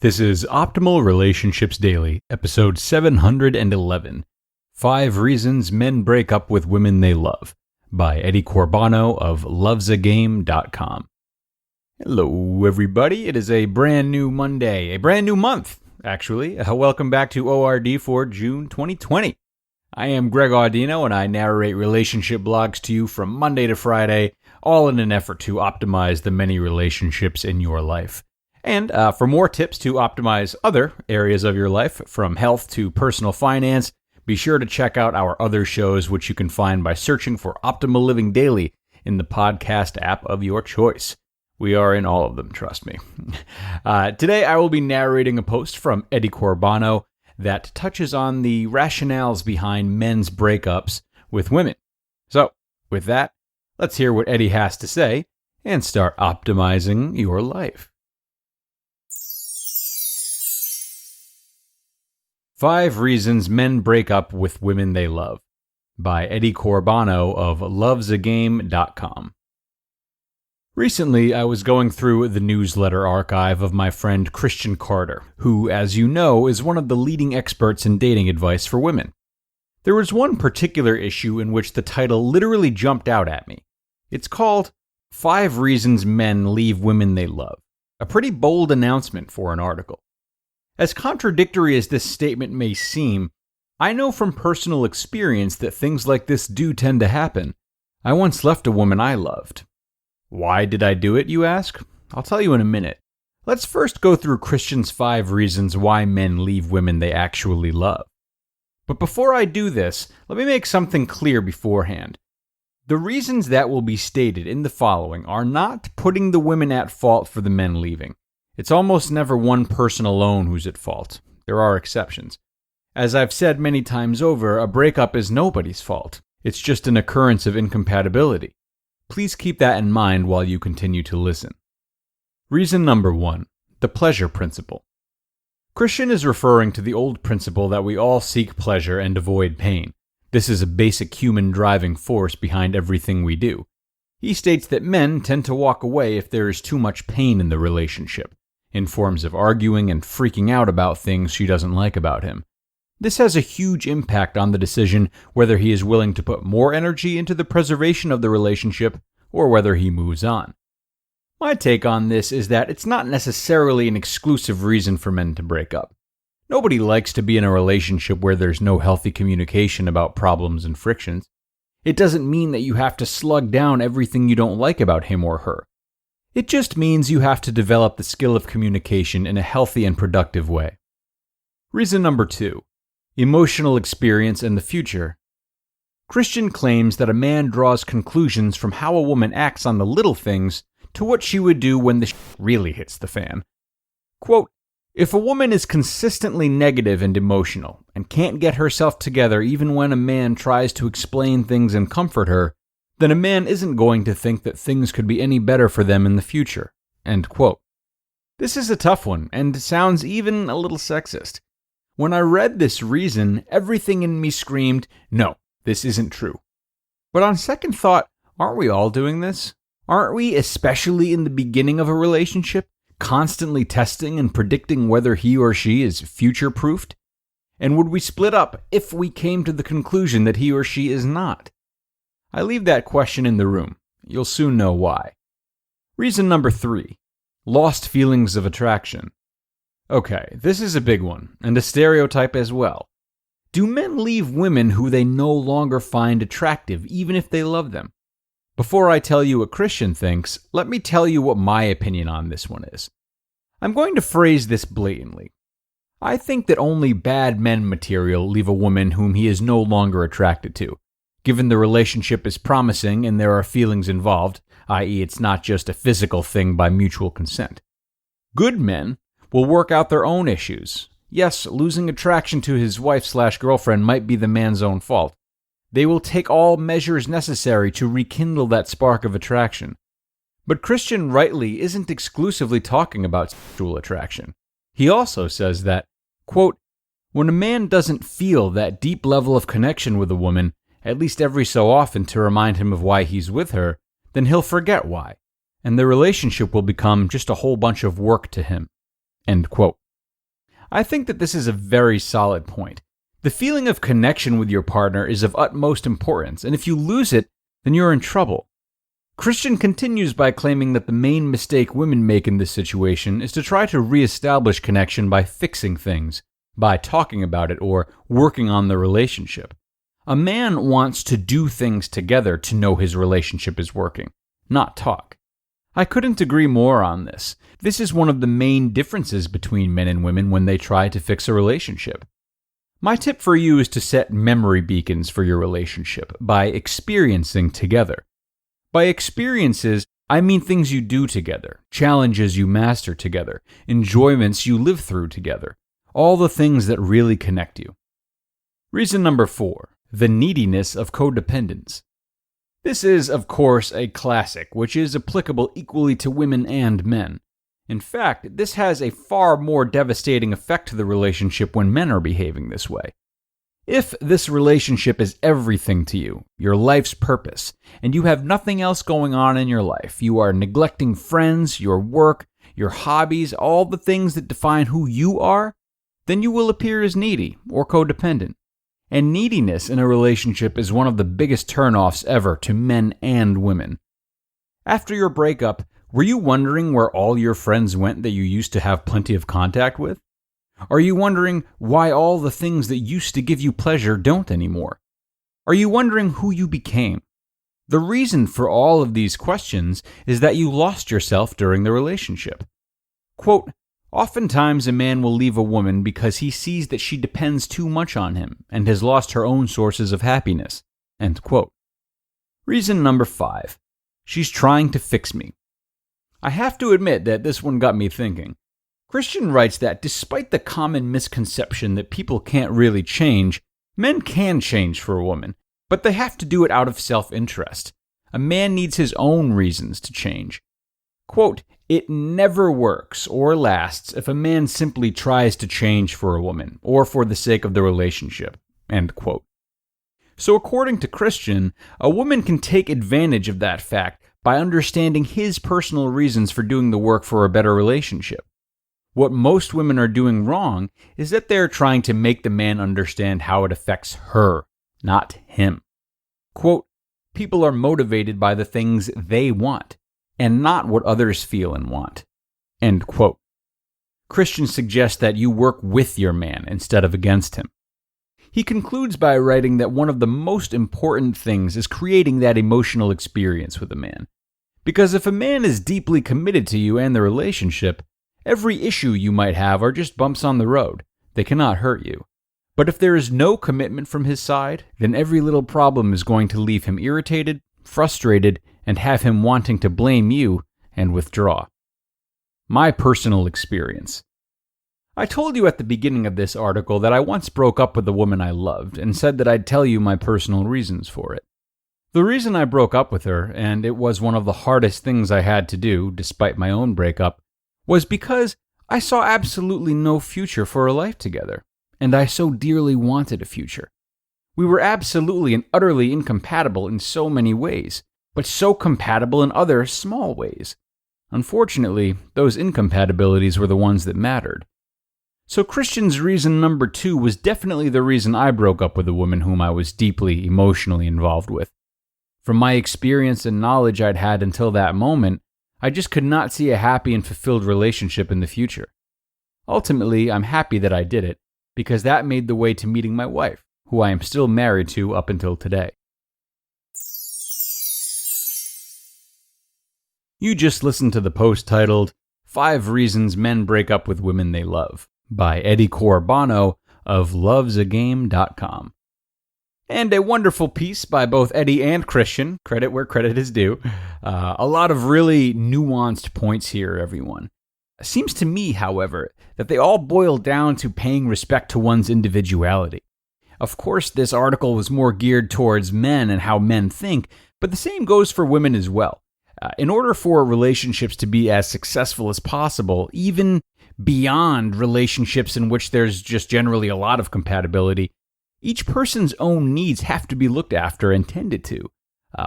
This is Optimal Relationships Daily, episode 711, 5 Reasons Men Break Up with Women They Love, by Corbano of lovesagame.com. Hello, everybody. It is a brand new Monday, a brand new month, actually. Welcome back to ORD for June 2020. I am Greg Audino, and I narrate relationship blogs to you from Monday to Friday, all in an effort to optimize the many relationships in your life. And for more tips to optimize other areas of your life, from health to personal finance, be sure to check out our other shows, which you can find by searching for Optimal Living Daily in the podcast app of your choice. We are in all of them, trust me. Today, I will be narrating a post from Eddie Corbano that touches on the rationales behind men's breakups with women. So, with that, let's hear what Eddie has to say and start optimizing your life. 5 Reasons Men Break Up with Women They Love, by Eddie Corbano of lovesagame.com. Recently, I was going through the newsletter archive of my friend Christian Carter, who, as you know, is one of the leading experts in dating advice for women. There was one particular issue in which the title literally jumped out at me. It's called 5 Reasons Men Leave Women They Love, a pretty bold announcement for an article. As contradictory as this statement may seem, I know from personal experience that things like this do tend to happen. I once left a woman I loved. Why did I do it, you ask? I'll tell you in a minute. Let's first go through Christian's 5 reasons why men leave women they actually love. But before I do this, let me make something clear beforehand. The reasons that will be stated in the following are not putting the women at fault for the men leaving. It's almost never one person alone who's at fault. There are exceptions. As I've said many times over, a breakup is nobody's fault. It's just an occurrence of incompatibility. Please keep that in mind while you continue to listen. Reason number 1, the pleasure principle. Christian is referring to the old principle that we all seek pleasure and avoid pain. This is a basic human driving force behind everything we do. He states that men tend to walk away if there is too much pain in the relationship, in forms of arguing and freaking out about things she doesn't like about him. This has a huge impact on the decision whether he is willing to put more energy into the preservation of the relationship or whether he moves on. My take on this is that it's not necessarily an exclusive reason for men to break up. Nobody likes to be in a relationship where there's no healthy communication about problems and frictions. It doesn't mean that you have to slug down everything you don't like about him or her. It just means you have to develop the skill of communication in a healthy and productive way. Reason number 2, emotional experience and the future. Christian claims that a man draws conclusions from how a woman acts on the little things to what she would do when the really hits the fan. Quote, if a woman is consistently negative and emotional and can't get herself together even when a man tries to explain things and comfort her, then a man isn't going to think that things could be any better for them in the future. End quote. This is a tough one, and sounds even a little sexist. When I read this reason, everything in me screamed, no, this isn't true. But on second thought, aren't we all doing this? Aren't we, especially in the beginning of a relationship, constantly testing and predicting whether he or she is future-proofed? And would we split up if we came to the conclusion that he or she is not? I leave that question in the room. You'll soon know why. Reason number 3, lost feelings of attraction. Okay, this is a big one, and a stereotype as well. Do men leave women who they no longer find attractive, even if they love them? Before I tell you what Christian thinks, let me tell you what my opinion on this one is. I'm going to phrase this blatantly. I think that only bad men material leave a woman whom he is no longer attracted to, given the relationship is promising and there are feelings involved, i.e. it's not just a physical thing by mutual consent. Good men will work out their own issues. Yes, losing attraction to his wife/girlfriend might be the man's own fault. They will take all measures necessary to rekindle that spark of attraction. But Christian rightly isn't exclusively talking about sexual attraction. He also says that, quote, when a man doesn't feel that deep level of connection with a woman, at least every so often to remind him of why he's with her, then he'll forget why, and the relationship will become just a whole bunch of work to him. End quote. I think that this is a very solid point. The feeling of connection with your partner is of utmost importance, and if you lose it, then you're in trouble. Christian continues by claiming that the main mistake women make in this situation is to try to reestablish connection by fixing things, by talking about it or working on the relationship. A man wants to do things together to know his relationship is working, not talk. I couldn't agree more on this. This is one of the main differences between men and women when they try to fix a relationship. My tip for you is to set memory beacons for your relationship by experiencing together. By experiences, I mean things you do together, challenges you master together, enjoyments you live through together, all the things that really connect you. Reason number 4, the neediness of codependence. This is, of course, a classic, which is applicable equally to women and men. In fact, this has a far more devastating effect to the relationship when men are behaving this way. If this relationship is everything to you, your life's purpose, and you have nothing else going on in your life, you are neglecting friends, your work, your hobbies, all the things that define who you are, then you will appear as needy or codependent. And neediness in a relationship is one of the biggest turnoffs ever to men and women. After your breakup, were you wondering where all your friends went that you used to have plenty of contact with? Are you wondering why all the things that used to give you pleasure don't anymore? Are you wondering who you became? The reason for all of these questions is that you lost yourself during the relationship. Quote, oftentimes a man will leave a woman because he sees that she depends too much on him and has lost her own sources of happiness. End quote. Reason number 5. She's trying to fix me. I have to admit that this one got me thinking. Christian writes that despite the common misconception that people can't really change, men can change for a woman, but they have to do it out of self-interest. A man needs his own reasons to change. Quote, it never works or lasts if a man simply tries to change for a woman or for the sake of the relationship. End quote. So according to Christian, a woman can take advantage of that fact by understanding his personal reasons for doing the work for a better relationship. What most women are doing wrong is that they're trying to make the man understand how it affects her, not him. Quote, people are motivated by the things they want, and not what others feel and want. End quote. Christian suggests that you work with your man instead of against him. He concludes by writing that one of the most important things is creating that emotional experience with a man. Because if a man is deeply committed to you and the relationship, every issue you might have are just bumps on the road. They cannot hurt you. But if there is no commitment from his side, then every little problem is going to leave him irritated, frustrated, and have him wanting to blame you and withdraw. My personal experience. I told you at the beginning of this article that I once broke up with a woman I loved and said that I'd tell you my personal reasons for it. The reason I broke up with her, and it was one of the hardest things I had to do, despite my own breakup, was because I saw absolutely no future for a life together, and I so dearly wanted a future. We were absolutely and utterly incompatible in so many ways, but so compatible in other small ways. Unfortunately, those incompatibilities were the ones that mattered. So Christian's reason number 2 was definitely the reason I broke up with a woman whom I was deeply emotionally involved with. From my experience and knowledge I'd had until that moment, I just could not see a happy and fulfilled relationship in the future. Ultimately, I'm happy that I did it, because that made the way to meeting my wife, who I am still married to up until today. You just listened to the post titled, 5 Reasons Men Break Up with Women They Love, by Eddie Corbano of lovesagame.com. And a wonderful piece by both Eddie and Christian, credit where credit is due. A lot of really nuanced points here, everyone. It seems to me, however, that they all boil down to paying respect to one's individuality. Of course, this article was more geared towards men and how men think, but the same goes for women as well. In order for relationships to be as successful as possible, even beyond relationships in which there's just generally a lot of compatibility, each person's own needs have to be looked after and tended to.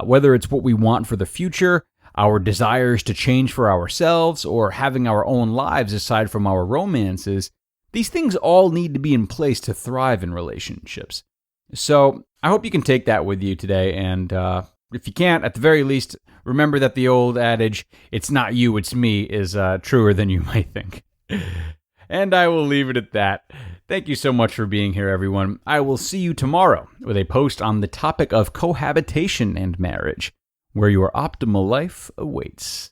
Whether it's what we want for the future, our desires to change for ourselves, or having our own lives aside from our romances, These things all need to be in place to thrive in relationships. So I hope you can take that with you today, and if you can't, at the very least, remember that the old adage, "It's not you, it's me," is truer than you might think. And I will leave it at that. Thank you so much for being here, everyone. I will see you tomorrow with a post on the topic of cohabitation and marriage, where your optimal life awaits.